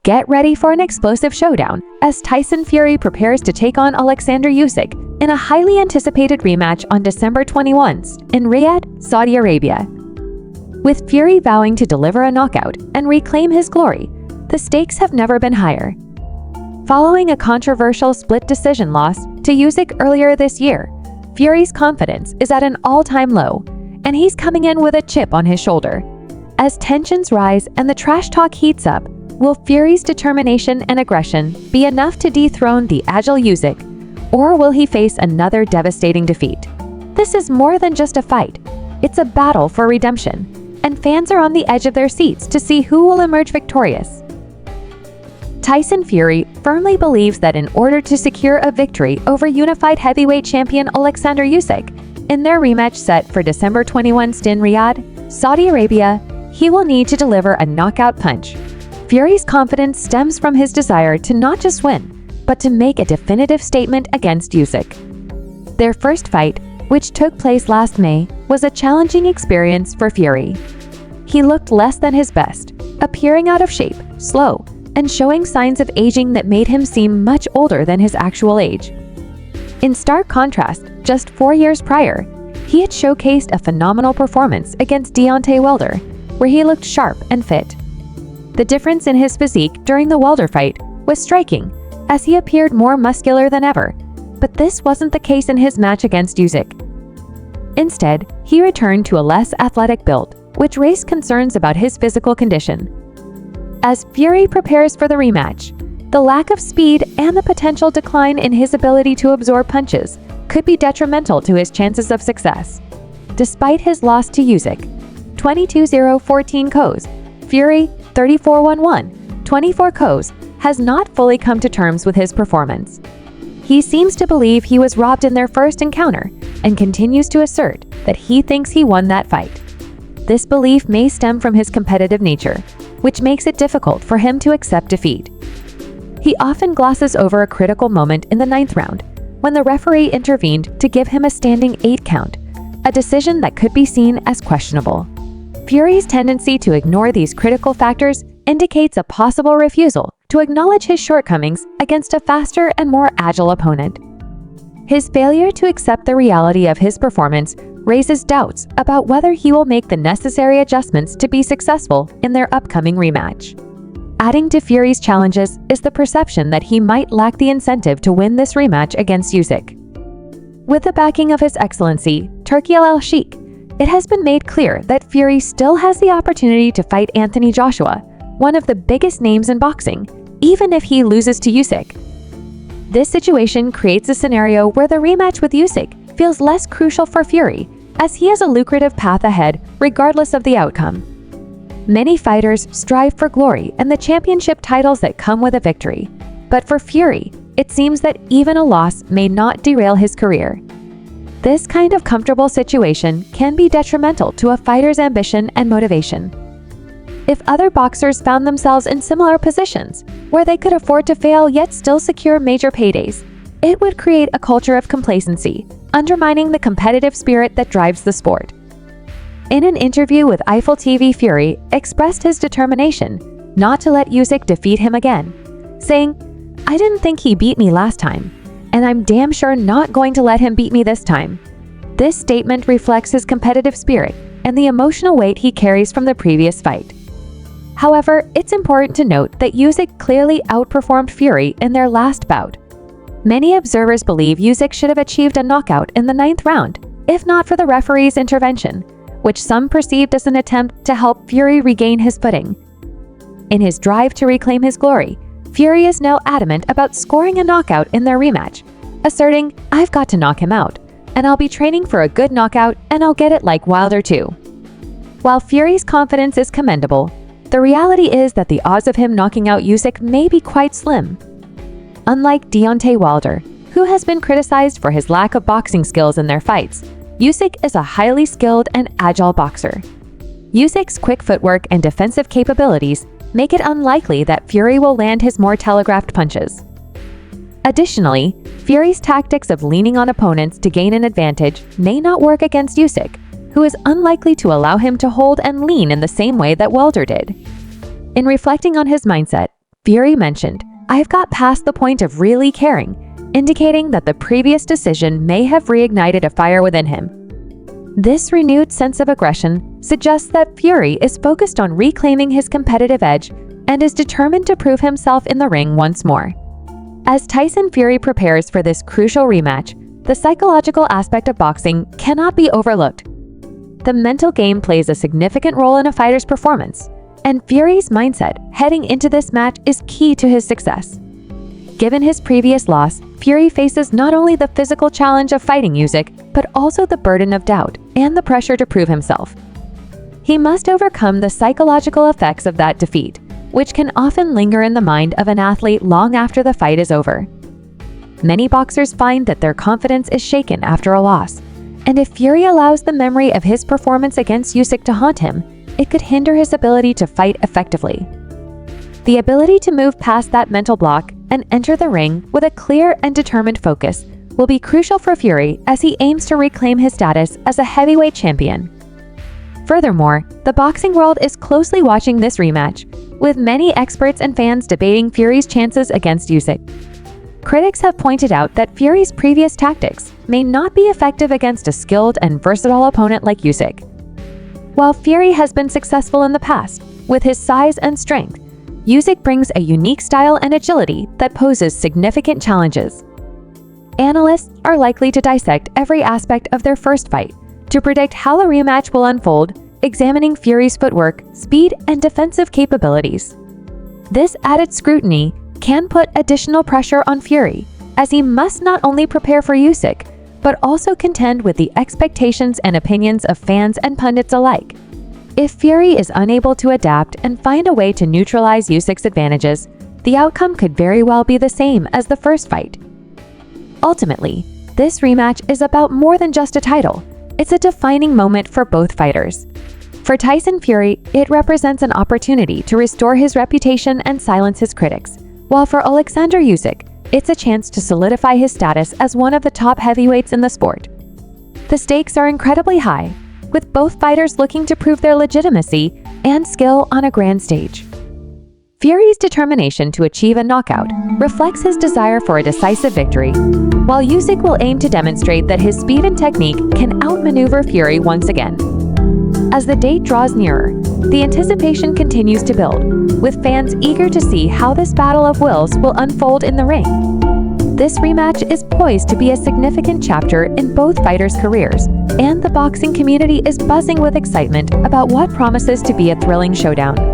Get ready for an explosive showdown as Tyson Fury prepares to take on Oleksandr Usyk in a highly anticipated rematch on December 21 in Riyadh, Saudi Arabia. With Fury vowing to deliver a knockout and reclaim his glory, the stakes have never been higher. Following a controversial split decision loss to Usyk earlier this year, Fury's confidence is at an all-time low, and he's coming in with a chip on his shoulder. As tensions rise and the trash talk heats up, will Fury's determination and aggression be enough to dethrone the agile Usyk, or will he face another devastating defeat? This is more than just a fight. It's a battle for redemption, and fans are on the edge of their seats to see who will emerge victorious. Tyson Fury firmly believes that in order to secure a victory over unified heavyweight champion Oleksandr Usyk in their rematch set for December 21 in Riyadh, Saudi Arabia, he will need to deliver a knockout punch. Fury's confidence stems from his desire to not just win, but to make a definitive statement against Usyk. Their first fight, which took place last May, was a challenging experience for Fury. He looked less than his best, appearing out of shape, slow, and showing signs of aging that made him seem much older than his actual age. In stark contrast, just 4 years prior, he had showcased a phenomenal performance against Deontay Wilder, where he looked sharp and fit. The difference in his physique during the Wilder fight was striking, as he appeared more muscular than ever, but this wasn't the case in his match against Usyk. Instead, he returned to a less athletic build, which raised concerns about his physical condition. As Fury prepares for the rematch, the lack of speed and the potential decline in his ability to absorb punches could be detrimental to his chances of success. Despite his loss to Usyk, 22-0-14 KOs, Fury 34-1-1, 24 KOs, has not fully come to terms with his performance. He seems to believe he was robbed in their first encounter and continues to assert that he thinks he won that fight. This belief may stem from his competitive nature, which makes it difficult for him to accept defeat. He often glosses over a critical moment in the 9th round, when the referee intervened to give him a standing 8 count, a decision that could be seen as questionable. Fury's tendency to ignore these critical factors indicates a possible refusal to acknowledge his shortcomings against a faster and more agile opponent. His failure to accept the reality of his performance raises doubts about whether he will make the necessary adjustments to be successful in their upcoming rematch. Adding to Fury's challenges is the perception that he might lack the incentive to win this rematch against Usyk. With the backing of His Excellency, Turki Al-Sheikh, it has been made clear that Fury still has the opportunity to fight Anthony Joshua, one of the biggest names in boxing, even if he loses to Usyk. This situation creates a scenario where the rematch with Usyk feels less crucial for Fury, as he has a lucrative path ahead regardless of the outcome. Many fighters strive for glory and the championship titles that come with a victory, but for Fury, it seems that even a loss may not derail his career. This kind of comfortable situation can be detrimental to a fighter's ambition and motivation. If other boxers found themselves in similar positions, where they could afford to fail yet still secure major paydays, it would create a culture of complacency, undermining the competitive spirit that drives the sport. In an interview with Eiffel TV, Fury expressed his determination not to let Usyk defeat him again, saying, "I didn't think he beat me last time, and I'm damn sure not going to let him beat me this time." This statement reflects his competitive spirit and the emotional weight he carries from the previous fight. However, it's important to note that Usyk clearly outperformed Fury in their last bout. Many observers believe Usyk should have achieved a knockout in the 9th round, if not for the referee's intervention, which some perceived as an attempt to help Fury regain his footing. In his drive to reclaim his glory, Fury is now adamant about scoring a knockout in their rematch, asserting, "I've got to knock him out, and I'll be training for a good knockout, and I'll get it like Wilder too." While Fury's confidence is commendable, the reality is that the odds of him knocking out Usyk may be quite slim. Unlike Deontay Wilder, who has been criticized for his lack of boxing skills in their fights, Usyk is a highly skilled and agile boxer. Usyk's quick footwork and defensive capabilities make it unlikely that Fury will land his more telegraphed punches. Additionally, Fury's tactics of leaning on opponents to gain an advantage may not work against Usyk, who is unlikely to allow him to hold and lean in the same way that Wilder did. In reflecting on his mindset, Fury mentioned, "I've got past the point of really caring," indicating that the previous decision may have reignited a fire within him. This renewed sense of aggression suggests that Fury is focused on reclaiming his competitive edge and is determined to prove himself in the ring once more. As Tyson Fury prepares for this crucial rematch, the psychological aspect of boxing cannot be overlooked. The mental game plays a significant role in a fighter's performance, and Fury's mindset heading into this match is key to his success. Given his previous loss, Fury faces not only the physical challenge of fighting Usyk, but also the burden of doubt and the pressure to prove himself. He must overcome the psychological effects of that defeat, which can often linger in the mind of an athlete long after the fight is over. Many boxers find that their confidence is shaken after a loss, and if Fury allows the memory of his performance against Usyk to haunt him, it could hinder his ability to fight effectively. The ability to move past that mental block and enter the ring with a clear and determined focus will be crucial for Fury as he aims to reclaim his status as a heavyweight champion. Furthermore, the boxing world is closely watching this rematch, with many experts and fans debating Fury's chances against Usyk. Critics have pointed out that Fury's previous tactics may not be effective against a skilled and versatile opponent like Usyk. While Fury has been successful in the past, with his size and strength, Usyk brings a unique style and agility that poses significant challenges. Analysts are likely to dissect every aspect of their first fight to predict how the rematch will unfold, examining Fury's footwork, speed, and defensive capabilities. This added scrutiny can put additional pressure on Fury, as he must not only prepare for Usyk, but also contend with the expectations and opinions of fans and pundits alike. If Fury is unable to adapt and find a way to neutralize Usyk's advantages, the outcome could very well be the same as the first fight. Ultimately, this rematch is about more than just a title. It's a defining moment for both fighters. For Tyson Fury, it represents an opportunity to restore his reputation and silence his critics, while for Oleksandr Usyk, it's a chance to solidify his status as one of the top heavyweights in the sport. The stakes are incredibly high, with both fighters looking to prove their legitimacy and skill on a grand stage. Fury's determination to achieve a knockout reflects his desire for a decisive victory, while Usyk will aim to demonstrate that his speed and technique can outmaneuver Fury once again. As the date draws nearer, the anticipation continues to build, with fans eager to see how this battle of wills will unfold in the ring. This rematch is poised to be a significant chapter in both fighters' careers, and the boxing community is buzzing with excitement about what promises to be a thrilling showdown.